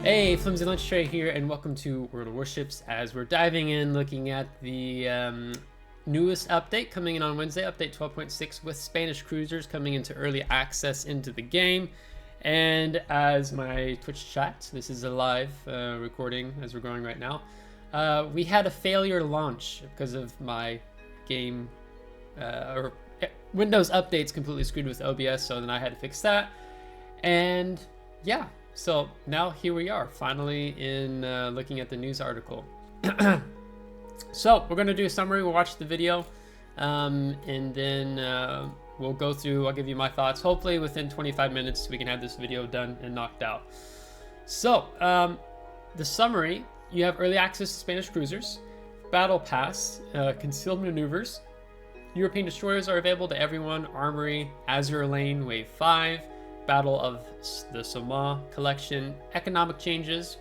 Hey, FlimsyLunchTray here, and welcome to World of Warships as we're diving in, looking at the newest update coming in on Wednesday, update 12.6, with Spanish cruisers coming into early access into the game. And as my Twitch chat, this is a live recording as we're going right now, we had a failure launch because of my game, or Windows updates completely screwed with OBS, so then I had to fix that. And yeah. So now here we are, finally in looking at the news article. So we're going to do a summary, we'll watch the video, and then we'll go through, I'll give you my thoughts. Hopefully within 25 minutes we can have this video done and knocked out. So the summary, you have early access to Spanish cruisers, battle pass, concealed maneuvers, European destroyers are available to everyone, Armory, Azur lane, wave 5, Battle of the Somme collection, economic changes,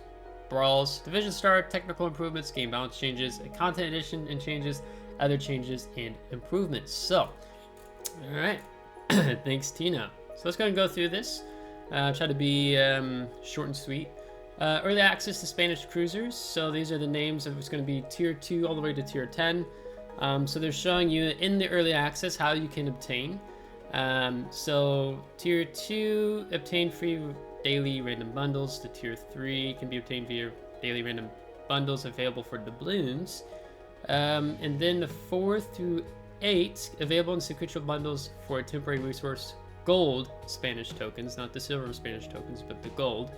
Brawls, division start, technical improvements, game balance changes, a content addition and changes, other changes and improvements. So, all right, thanks Tina. So let's go and go through this. Try to be short and sweet. Early access to Spanish cruisers. So these are the names of it's going to be tier 2 all the way to tier 10. So they're showing you in the early access how you can obtain. So tier 2 obtain free daily random bundles. The tier 3 can be obtained via daily random bundles available for doubloons, and then the 4 through 8 available in sequential bundles for a temporary resource gold Spanish tokens, not the silver Spanish tokens but the gold.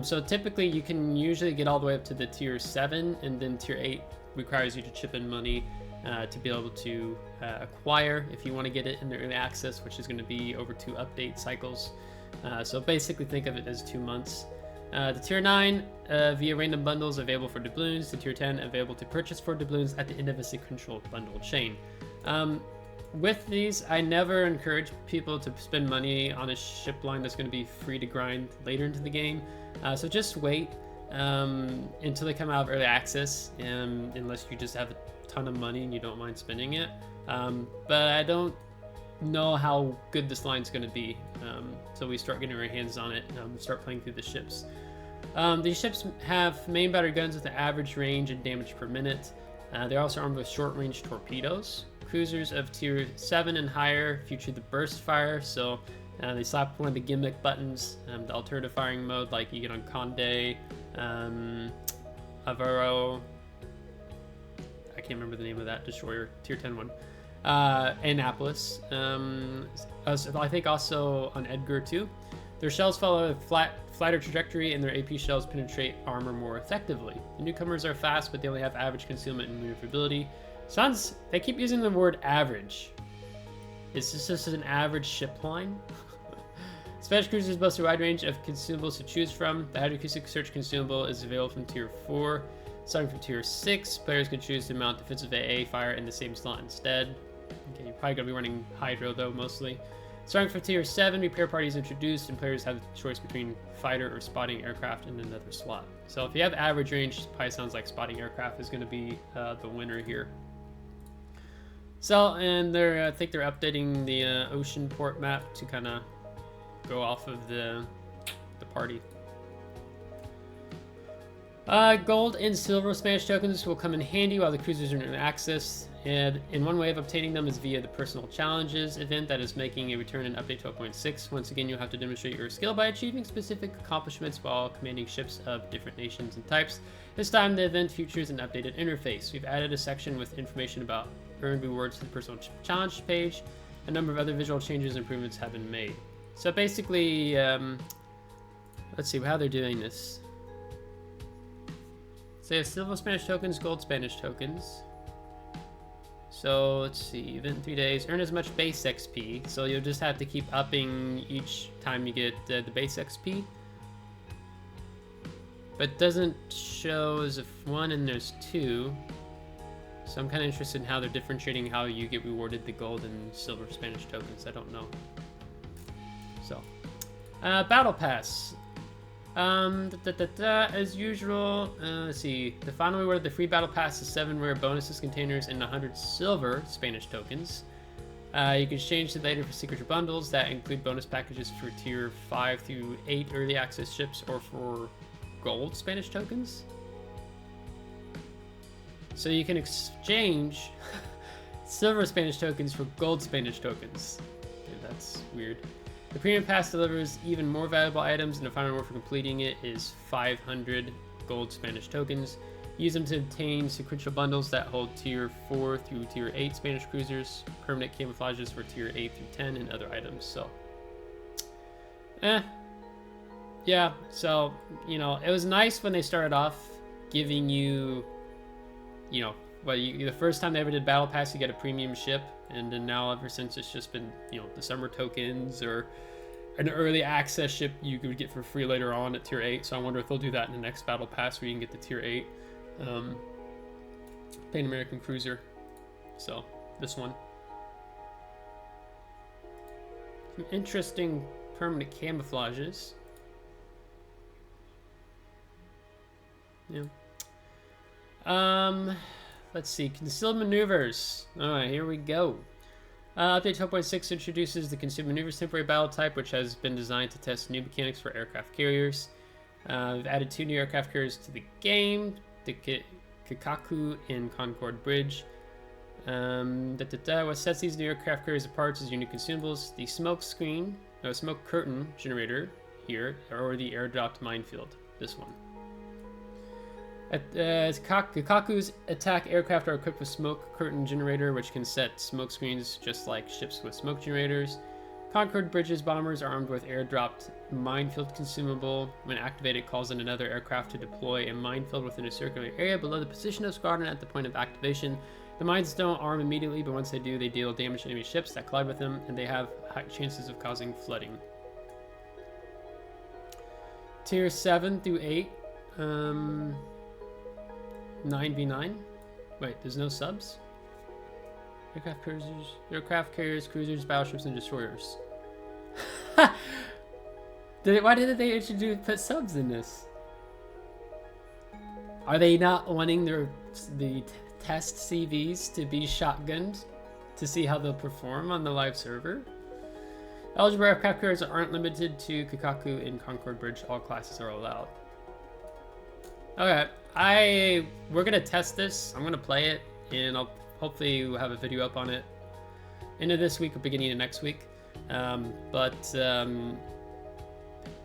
So typically you can usually get all the way up to the tier 7, and then tier 8 requires you to chip in money to be able to acquire if you want to get it in the early access, which is going to be over 2 update cycles. So basically think of it as 2 months. The tier 9 via random bundles available for doubloons. The tier 10 available to purchase for doubloons at the end of a sequential bundle chain. With these, I never encourage people to spend money on a ship line that's going to be free to grind later into the game. So just wait until they come out of early access, unless you just have a ton of money and you don't mind spending it. But I don't know how good this line's going to be, so we start getting our hands on it and start playing through the ships. These ships have main battery guns with an average range and damage per minute. They're also armed with short range torpedoes. Cruisers of tier 7 and higher feature the burst fire, so they slap one of the gimmick buttons, the alternative firing mode like you get on Conde, Avaro, I can't remember the name of that destroyer, tier 10 one, Annapolis, I think also on Edgar too. Their shells follow a flatter trajectory, and their AP shells penetrate armor more effectively. The newcomers are fast, but they only have average concealment and maneuverability. They keep using the word average. Is this just an average ship line? Spanish cruisers boast a wide range of consumables to choose from. The hydroacoustic search consumable is available from tier 4. Starting from tier 6, players can choose to mount defensive AA fire in the same slot instead. Okay, you're probably going to be running hydro though, mostly. Starting from tier 7, repair party is introduced, and players have the choice between fighter or spotting aircraft in another slot. So if you have average range, it probably sounds like spotting aircraft is going to be the winner here. So, and I think they're updating the ocean port map to kind of go off of the party. Gold and silver Spanish tokens will come in handy while the cruisers are in access, and one way of obtaining them is via the personal challenges event that is making a return in update 12.6. Once again, you'll have to demonstrate your skill by achieving specific accomplishments while commanding ships of different nations and types. This time the event features an updated interface. We've added a section with information about earned rewards to the personal challenge page. A number of other visual changes and improvements have been made. So basically, let's see how they're doing this. So silver Spanish tokens, gold Spanish tokens. So let's see, event 3 days, earn as much base XP. So you'll just have to keep upping each time you get the base XP. But it doesn't show as if 1 and there's 2. So I'm kind of interested in how they're differentiating how you get rewarded the gold and silver Spanish tokens. I don't know. So, battle pass. As usual, let's see. The final reward of the free battle pass is 7 rare bonuses containers and 100 silver Spanish tokens. You can exchange it later for secret bundles that include bonus packages for tier 5 through 8 early access ships, or for gold Spanish tokens. So you can exchange silver Spanish tokens for gold Spanish tokens. Okay, that's weird. The premium pass delivers even more valuable items, and the final reward for completing it is 500 gold Spanish tokens. Use them to obtain sequential bundles that hold tier 4 through tier 8 Spanish cruisers, permanent camouflages for tier 8 through 10, and other items. So, yeah, so, you know, it was nice when they started off giving you, you know, well, the first time they ever did Battle Pass, you get a premium ship, and then now ever since it's just been, you know, the summer tokens or an early access ship you could get for free later on at tier 8. So I wonder if they'll do that in the next Battle Pass where you can get the tier 8 Pan American Cruiser. So this one. Some interesting permanent camouflages. Yeah. Let's see. Concealed maneuvers. Alright, here we go. Update 12.6 introduces the Concealed Maneuvers temporary battle type, which has been designed to test new mechanics for aircraft carriers. We've added 2 new aircraft carriers to the game, the Kikaku and Concorde Bridge. What sets these new aircraft carriers apart is unique consumables, the smoke curtain generator here, or the airdropped minefield, this one. Kikaku's attack aircraft are equipped with smoke curtain generator, which can set smoke screens just like ships with smoke generators. Concorde Bridge's bombers are armed with airdropped minefield consumable. When activated, it calls in another aircraft to deploy a minefield within a circular area below the position of squadron at the point of activation. The mines don't arm immediately, but once they do, they deal damage to enemy ships that collide with them, and they have high chances of causing flooding. Tier 7 through 8. 9v9? Wait, there's no subs? Aircraft carriers, cruisers, battleships, and destroyers. Why didn't they put subs in this? Are they not wanting the test CVs to be shotgunned to see how they'll perform on the live server? Eligible aircraft carriers aren't limited to Kikaku and Concorde Bridge. All classes are allowed. Okay, we're gonna test this. I'm gonna play it, and I'll hopefully we'll have a video up on it end of this week or beginning of next week.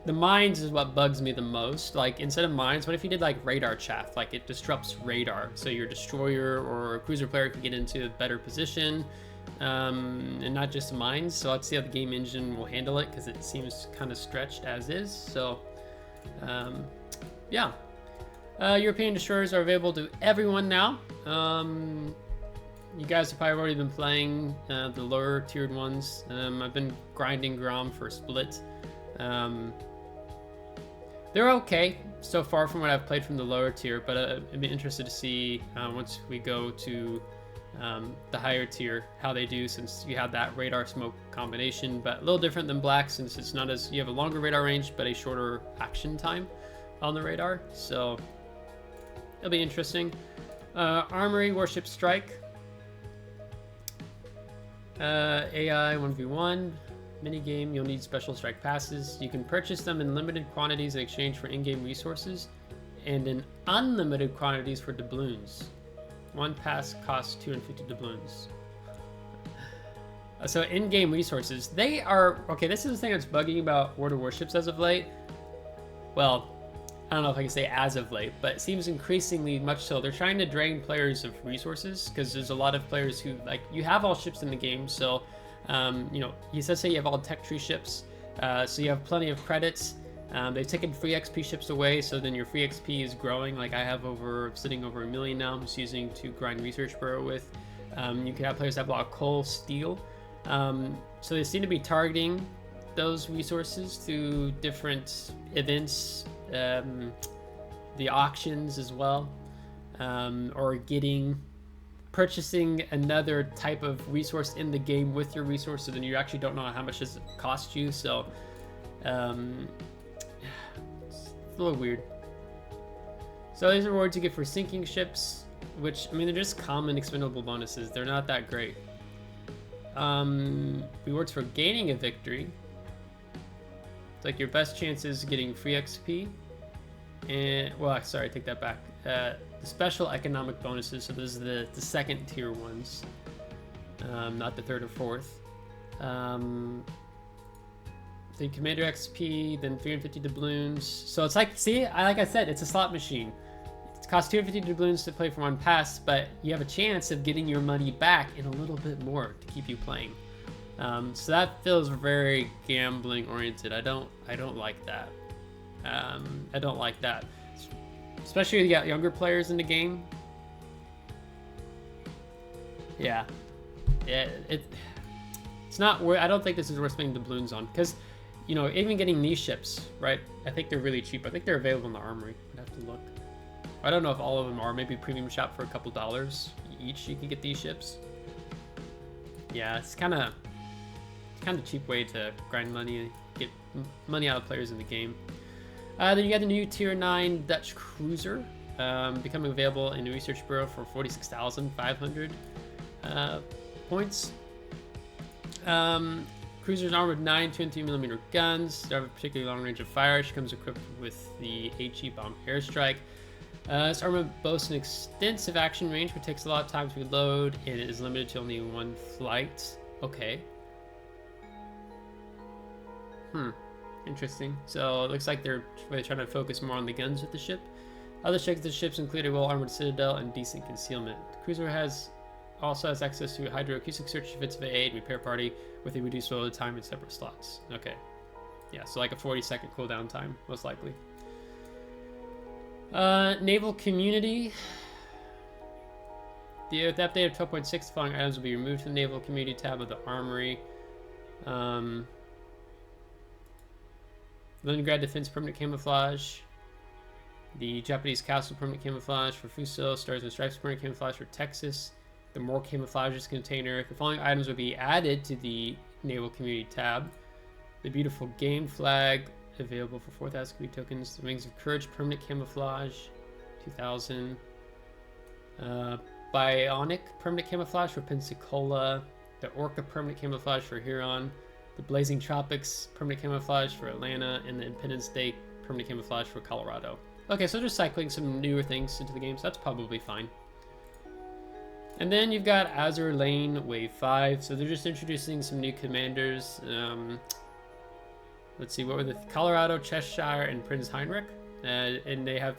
The mines is what bugs me the most. Like, instead of mines, what if you did like radar chaff? Like, it disrupts radar, so your destroyer or a cruiser player can get into a better position, and not just mines. So let's see how the game engine will handle it, because it seems kind of stretched as is. So yeah. European destroyers are available to everyone now. You guys have probably already been playing the lower tiered ones. I've been grinding Grom for Split. They're okay so far from what I've played from the lower tier, but I'd be interested to see once we go to the higher tier how they do, since you have that radar smoke combination, but a little different than Black, since it's not as, you have a longer radar range but a shorter action time on the radar. So it'll be interesting. Armory, Warship, Speijk. AI 1v1. Minigame, you'll need special strike passes. You can purchase them in limited quantities in exchange for in-game resources, and in unlimited quantities for doubloons. One pass costs 250 doubloons. So in-game resources, they are, okay, this is the thing that's bugging about World of Warships as of late. Well, I don't know if I can say as of late, but it seems increasingly much so. They're trying to drain players of resources, because there's a lot of players who, like, you have all ships in the game, so you know, he says say you have all tech tree ships, so you have plenty of credits. They've taken free XP ships away, so then your free XP is growing. Like, I have sitting over 1 million now. I'm just using to grind Research Bureau with. You can have players that have a lot of coal, steel. So they seem to be targeting those resources through different events, the auctions as well, or purchasing another type of resource in the game with your resource, so then you actually don't know how much does it cost you. So it's a little weird. So these are rewards you get for sinking ships, which, I mean, they're just common expendable bonuses. They're not that great. Rewards for gaining a victory. It's like your best chances getting free XP and well, sorry, take that back. The special economic bonuses. So those are the second tier ones, not the third or fourth. The commander XP, then 350 doubloons. So it's like, see, like I said, it's a slot machine. It costs 250 doubloons to play for one pass, but you have a chance of getting your money back and a little bit more to keep you playing. So that feels very gambling oriented. I don't like that. I don't like that, especially if you got younger players in the game. Yeah, it's not worth. I don't think this is worth spending doubloons on, because, you know, even getting these ships, right? I think they're really cheap. I think they're available in the Armory. I'd have to look. I don't know if all of them are. Maybe premium shop for a couple dollars each. You can get these ships. Yeah, it's kind of a cheap way to grind money and get money out of players in the game. Then you got the new Tier 9 Dutch Cruiser, becoming available in the Research Bureau for 46,500 points. Cruiser's armed with 9 203mm guns. They have a particularly long range of fire. She comes equipped with the HE Bomb Airstrike. This armament boasts an extensive action range, but takes a lot of time to reload, and it is limited to only one flight. Okay. Interesting. So it looks like they're really trying to focus more on the guns with the ship. Other strengths of the ships include a well-armored citadel and decent concealment. The cruiser also has access to a hydroacoustic search if it's of aid repair party with a reduced load time in separate slots. Okay. Yeah, so like a 40-second cooldown time, most likely. Naval Community. With the update of 12.6, the following items will be removed from the Naval Community tab of the Armory. Leningrad Defense Permanent Camouflage. The Japanese Castle Permanent Camouflage for Fuso. Stars and Stripes Permanent Camouflage for Texas. The More Camouflages container. The following items will be added to the Naval Community tab. The Beautiful Game Flag, available for 4,000 Kubi tokens. The Wings of Courage Permanent Camouflage, 2,000. Bionic Permanent Camouflage for Pensacola. The Orca Permanent Camouflage for Huron. The Blazing Tropics Permanent Camouflage for Atlanta. And the Independence Day Permanent Camouflage for Colorado. Okay, so just cycling some newer things into the game, so that's probably fine. And then you've got Azur Lane Wave 5. So they're just introducing some new commanders. Let's see, what were the Colorado, Cheshire, and Prince Heinrich. And they have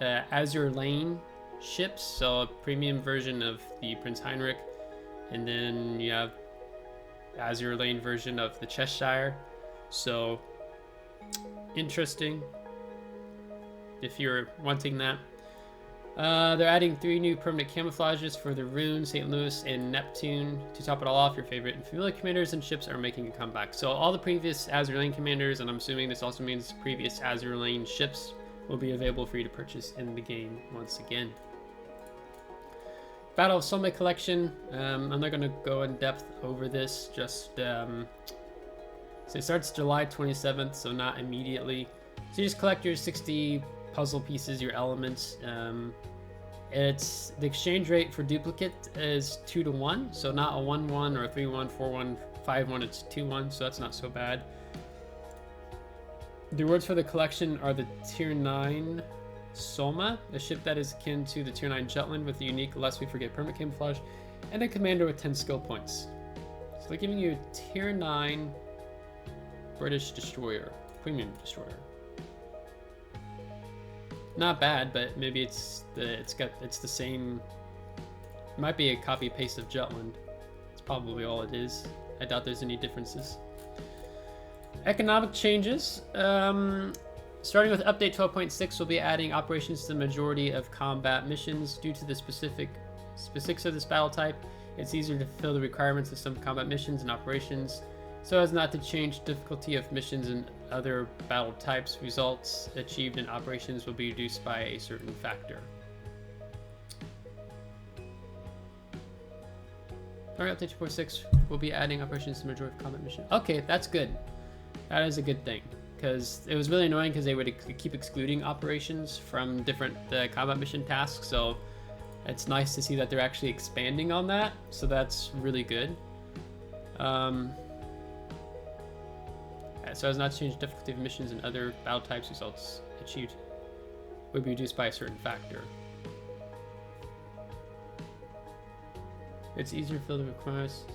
Azur Lane ships, so a premium version of the Prince Heinrich. And then you have Azur Lane version of the Cheshire. So interesting if you're wanting that. They're adding 3 new permanent camouflages for the Rune, St. Louis, and Neptune. To top it all off, your favorite and familiar commanders and ships are making a comeback. So all the previous Azur Lane commanders, and I'm assuming this also means previous Azur Lane ships, will be available for you to purchase in the game once again. Battle of Somme collection. I'm not going to go in depth over this. Just so it starts July 27th, so not immediately. So you just collect your 60 puzzle pieces, your elements. It's the exchange rate for duplicate is 2 to 1, so not a 1-1 or a 3-1, 4-1, 5-1. It's 2-1, so that's not so bad. The rewards for the collection are the Tier 9 Somme, a ship that is akin to the Tier 9 Jutland with a unique Lest We Forget permanent camouflage, and a commander with 10 skill points. So they're giving you a Tier 9 British destroyer, premium destroyer. Not bad, but maybe it's the same. It might be a copy paste of Jutland. It's probably all it is. I doubt there's any differences. Economic changes. Starting with update 12.6, we'll be adding operations to the majority of combat missions. Due to the specifics of this battle type, it's easier to fulfill the requirements of some combat missions and operations, so as not to change difficulty of missions and other battle types. Results achieved in operations will be reduced by a certain factor. Alright, update 2.6, we'll be adding operations to the majority of combat missions. Okay, that's good. That is a good thing, because it was really annoying because they would keep excluding operations from different combat mission tasks, so it's nice to see that they're actually expanding on that, so that's really good. So as not to change difficulty of missions and other battle types, results achieved. would be reduced by a certain factor. It's easier to fill the request.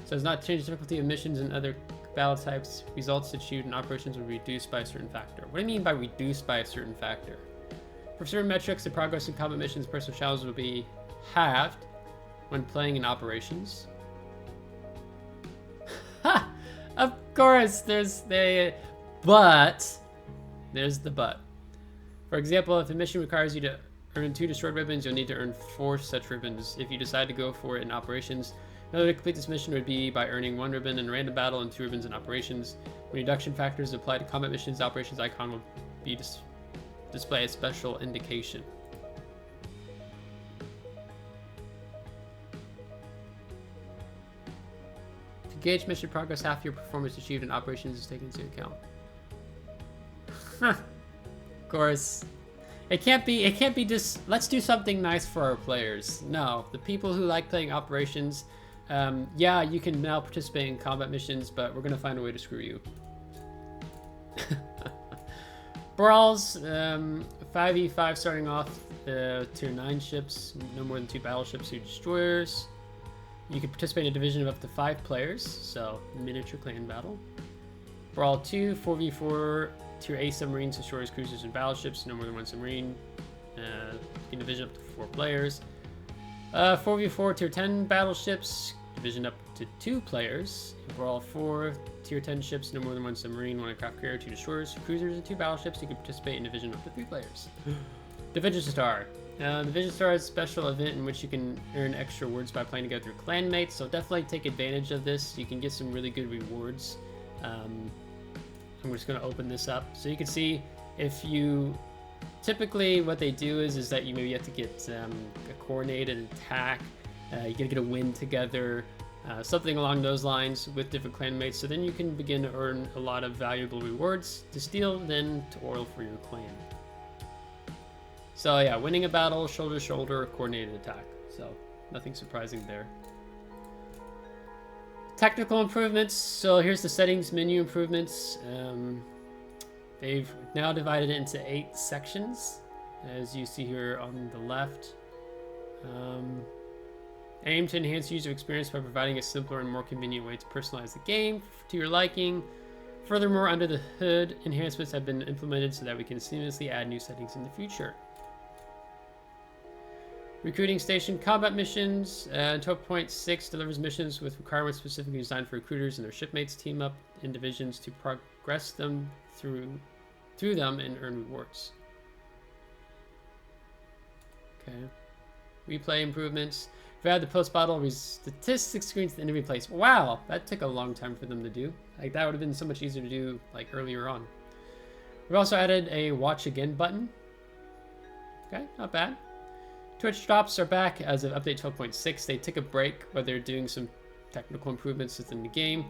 So it's not change the difficulty of missions and other battle types. Results achieved in operations will be reduced by a certain factor. What do you mean by reduced by a certain factor? For certain metrics, the progress in combat missions and personal challenges will be halved when playing in operations. Ha! Of course, there's the but. There's the but. For example, if a mission requires you to earn 2 destroyed ribbons, you'll need to earn 4 such ribbons. If you decide to go for it in operations, another way to complete this mission would be by earning 1 ribbon in a random battle and 2 ribbons in operations. When reduction factors apply to combat missions, the operations icon will be display a special indication. To gauge mission progress, half your performance achieved in operations is taken into account. Of course. It can't be just, let's do something nice for our players. No, the people who like playing operations, yeah, you can now participate in combat missions, but we're gonna find a way to screw you. Brawls, 5v5 starting off, tier 9 ships, no more than 2 battleships or destroyers. You can participate in a division of up to 5 players, so miniature clan battle. Brawl 2, 4v4, tier A submarines, destroyers, cruisers, and battleships, no more than 1 submarine. In division up to 4 players. 4v4, tier 10 battleships, division up to 2 players. Brawl 4, tier 10 ships, no more than 1 submarine, 1 aircraft carrier, 2 destroyers, cruisers, and 2 battleships. You can participate in division up to 3 players. Division Star. Division Star is a special event in which you can earn extra rewards by playing together with clanmates, so definitely take advantage of this. You can get some really good rewards. I'm just going to open this up so you can see if you typically what they do is that you maybe have to get a coordinated attack, you gotta get a win together, something along those lines with different clanmates, so then you can begin to earn a lot of valuable rewards to steal, then to oil for your clan. So yeah, winning a battle, shoulder to shoulder, coordinated attack, so nothing surprising there. Technical improvements. So here's the settings menu improvements. They've now divided it into 8 sections, as you see here on the left. Aim to enhance user experience by providing a simpler and more convenient way to personalize the game to your liking. Furthermore, under the hood, enhancements have been implemented so that we can seamlessly add new settings in the future. Recruiting station combat missions. 12.6 delivers missions with requirements specifically designed for recruiters and their shipmates. Team up in divisions to progress them through them and earn rewards. Okay. Replay improvements. We've added the post-battle statistics screen to the enemy place. Wow, that took a long time for them to do. Like, that would have been so much easier to do like earlier on. We've also added a watch again button. Okay, not bad. Twitch drops are back as of update 12.6. They took a break where they're doing some technical improvements within the game,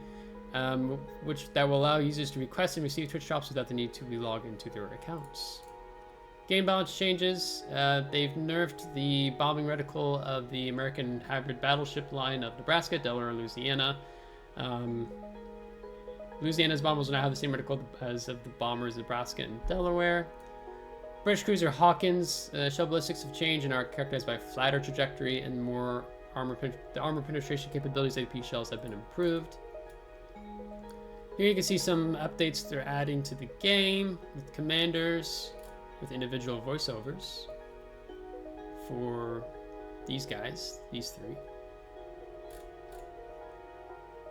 that will allow users to request and receive Twitch drops without the need to relog into their accounts. Game balance changes. They've nerfed the bombing reticle of the American hybrid battleship line of Nebraska, Delaware, and Louisiana. Louisiana's bombers will now have the same reticle as of the bombers Nebraska and Delaware. British cruiser Hawkins shell ballistics have changed and are characterized by a flatter trajectory and more armor. The armor penetration capabilities of AP shells have been improved. Here you can see some updates they're adding to the game with commanders, with individual voiceovers for these guys, these 3.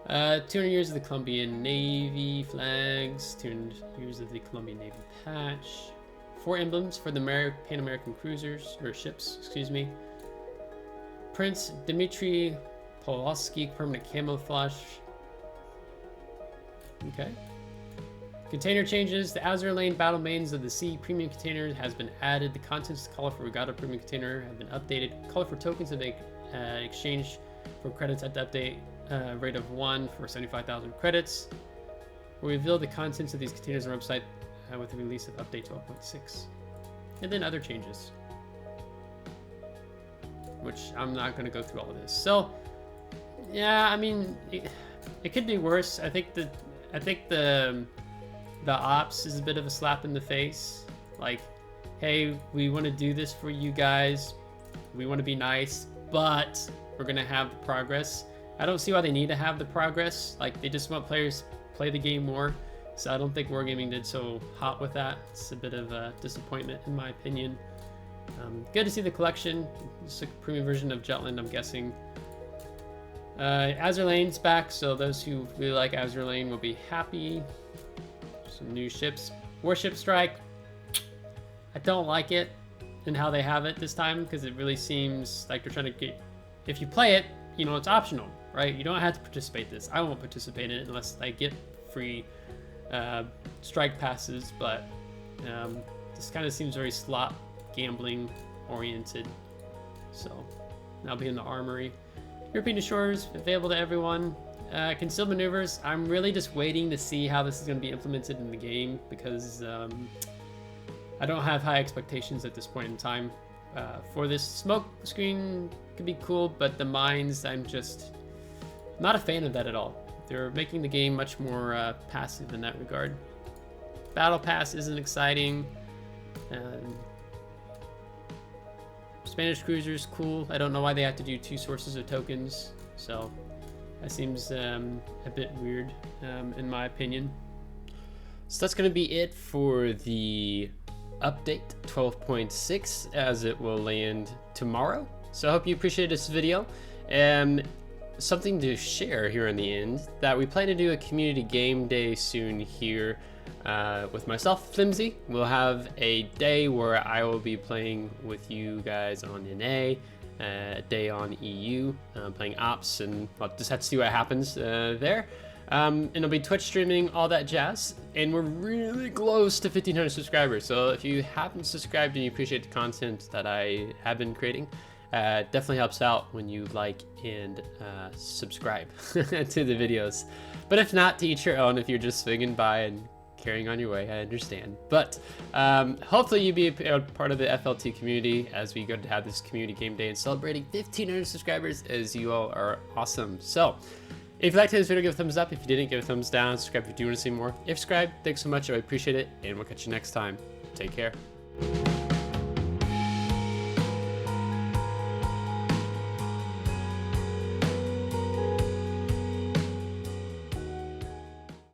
200 years of the Colombian Navy flags, 200 years of the Colombian Navy patch. 4 emblems for the Pan-American cruisers, or ships, excuse me. Prince Dmitry Pawlowski permanent camouflage. Okay. Container changes. The Azur lane battle maidens of the sea premium container has been added. The contents of the Color for Regatta premium container have been updated. Color for tokens have been exchanged for credits at the update rate of 1 for 75,000 credits. We reveal the contents of these containers on our website with the release of update 12.6. And then other changes, which I'm not going to go through all of this. So, yeah, I mean, it could be worse. I think the ops is a bit of a slap in the face. Like, hey, we want to do this for you guys, we want to be nice, but we're gonna have the progress. I don't see why they need to have the progress. Like, they just want players to play the game more. So I don't think Wargaming did so hot with that. It's a bit of a disappointment in my opinion. Good to see the collection. It's a premium version of Jutland, I'm guessing. Azur Lane's back, so those who really like Azur Lane will be happy. Some new ships. Warship Strike. I don't like it and how they have it this time, because it really seems like they're trying to get... If you play it, you know, it's optional, right? You don't have to participate in this. I won't participate in it unless I get free strike passes, but this kind of seems very slot gambling oriented. So I'll be in the Armory. European Shores available to everyone. Concealed maneuvers, I'm really just waiting to see how this is going to be implemented in the game, because I don't have high expectations at this point in time for this. Smoke screen could be cool, but the mines, I'm just not a fan of that at all. They're making the game much more passive in that regard. Battle Pass isn't exciting. Spanish cruisers, cool. I don't know why they have to do 2 sources of tokens, so that seems a bit weird in my opinion. So that's going to be it for the update 12.6, as it will land tomorrow. So I hope you appreciated this video. Something to share here in the end, that we plan to do a community game day soon here with myself, Flimsy. We'll have a day where I will be playing with you guys on NA, a day on EU, playing Ops, and I'll just have to see what happens there. And it'll be Twitch streaming, all that jazz. And we're really close to 1,500 subscribers. So if you haven't subscribed and you appreciate the content that I have been creating, definitely helps out when you like and subscribe to the videos. But if not, to each your own. If you're just swinging by and carrying on your way, I understand. But hopefully you'll be a part of the FLT community as we go to have this community game day and celebrating 1,500 subscribers, as you all are awesome. So if you liked this video, give a thumbs up. If you didn't, give a thumbs down. Subscribe if you do want to see more. If subscribed, thanks so much. I appreciate it, and we'll catch you next time. Take care.